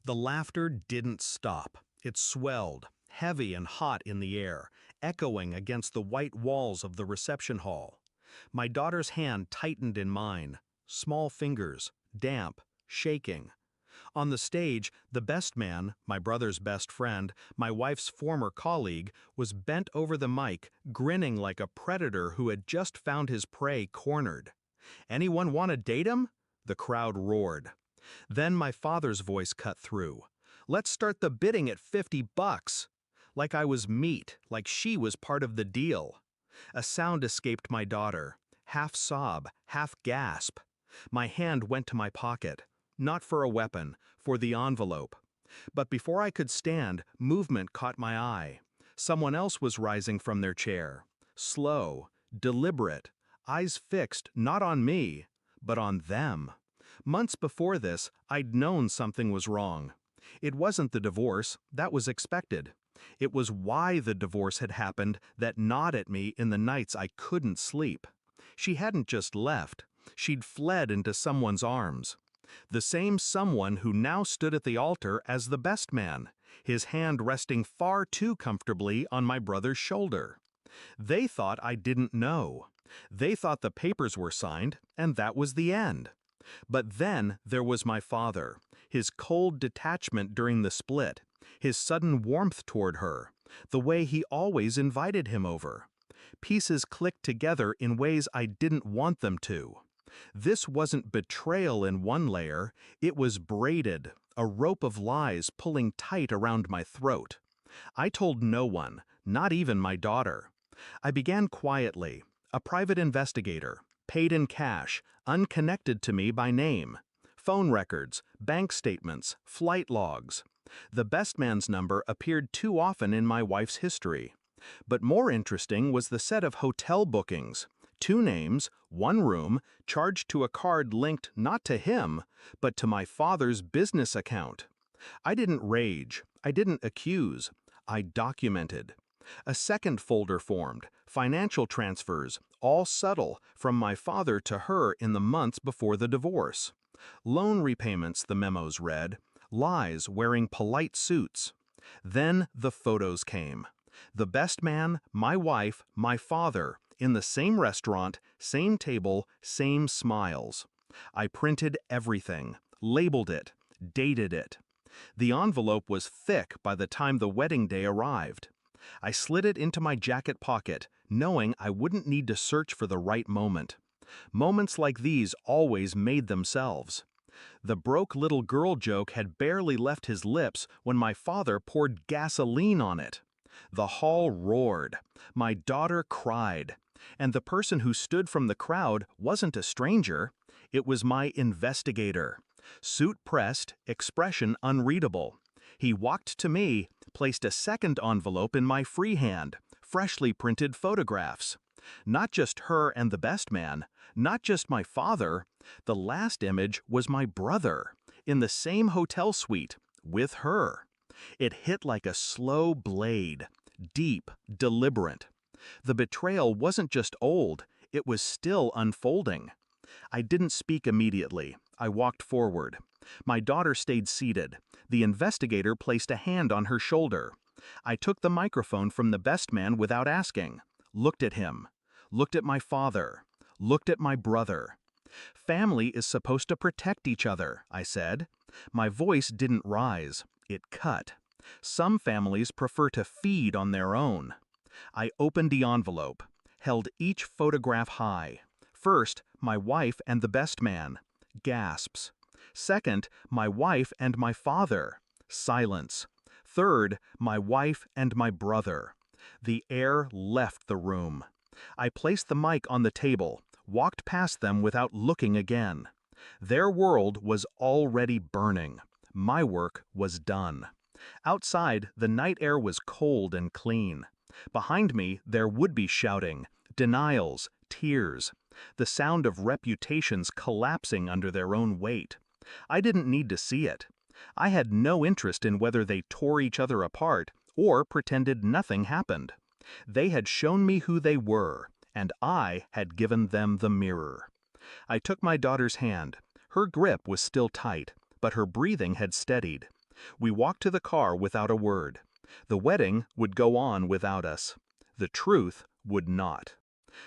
The laughter didn't stop. It swelled, heavy and hot in the air, echoing against the white walls of the reception hall. My daughter's hand tightened in mine, small fingers, damp, shaking. On the stage, the best man, my brother's best friend, my wife's former colleague, was bent over the mic, grinning like a predator who had just found his prey cornered. "Anyone want to date him?" The crowd roared. Then my father's voice cut through. "Let's start the bidding at $50." Like I was meat, like she was part of the deal. A sound escaped my daughter, half sob, half gasp. My hand went to my pocket, not for a weapon, for the envelope. But before I could stand, movement caught my eye. Someone else was rising from their chair. Slow, deliberate, eyes fixed not on me, but on them. Months before this, I'd known something was wrong. It wasn't the divorce, that was expected. It was why the divorce had happened that gnawed at me in the nights I couldn't sleep. She hadn't just left, she'd fled into someone's arms. The same someone who now stood at the altar as the best man, his hand resting far too comfortably on my brother's shoulder. They thought I didn't know. They thought the papers were signed, and that was the end. But then there was my father, his cold detachment during the split, his sudden warmth toward her, the way he always invited him over. Pieces clicked together in ways I didn't want them to. This wasn't betrayal in one layer, it was braided, a rope of lies pulling tight around my throat. I told no one, not even my daughter. I began quietly, a private investigator, paid in cash, unconnected to me by name. Phone records, bank statements, flight logs. The best man's number appeared too often in my wife's history. But more interesting was the set of hotel bookings. 2 names, 1 room, charged to a card linked not to him, but to my father's business account. I didn't rage, I didn't accuse, I documented. A second folder formed, financial transfers, all subtle, from my father to her in the months before the divorce. Loan repayments, the memos read, lies wearing polite suits. Then the photos came. The best man, my wife, my father, in the same restaurant, same table, same smiles. I printed everything, labeled it, dated it. The envelope was thick by the time the wedding day arrived. I slid it into my jacket pocket, knowing I wouldn't need to search for the right moment. Moments like these always made themselves. The broke little girl joke had barely left his lips when my father poured gasoline on it. The hall roared. My daughter cried. And the person who stood from the crowd wasn't a stranger. It was my investigator. Suit pressed, expression unreadable. He walked to me, placed a second envelope in my free hand, freshly printed photographs. Not just her and the best man, not just my father. The last image was my brother, in the same hotel suite, with her. It hit like a slow blade, deep, deliberate. The betrayal wasn't just old, it was still unfolding. I didn't speak immediately. I walked forward. My daughter stayed seated. The investigator placed a hand on her shoulder. I took the microphone from the best man without asking, looked at him, looked at my father, looked at my brother. Family is supposed to protect each other, I said. My voice didn't rise, it cut. Some families prefer to feed on their own. I opened the envelope, held each photograph high. First, my wife and the best man. Gasps. Second, my wife and my father. Silence. Third, my wife and my brother. The air left the room. I placed the mic on the table, walked past them without looking again. Their world was already burning. My work was done. Outside, the night air was cold and clean. Behind me, there would be shouting, denials, tears, the sound of reputations collapsing under their own weight. I didn't need to see it. I had no interest in whether they tore each other apart or pretended nothing happened. They had shown me who they were, and I had given them the mirror. I took my daughter's hand. Her grip was still tight, but her breathing had steadied. We walked to the car without a word. The wedding would go on without us. The truth would not.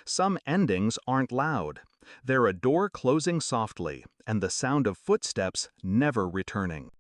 Some endings aren't loud. They're a door closing softly, and the sound of footsteps never returning.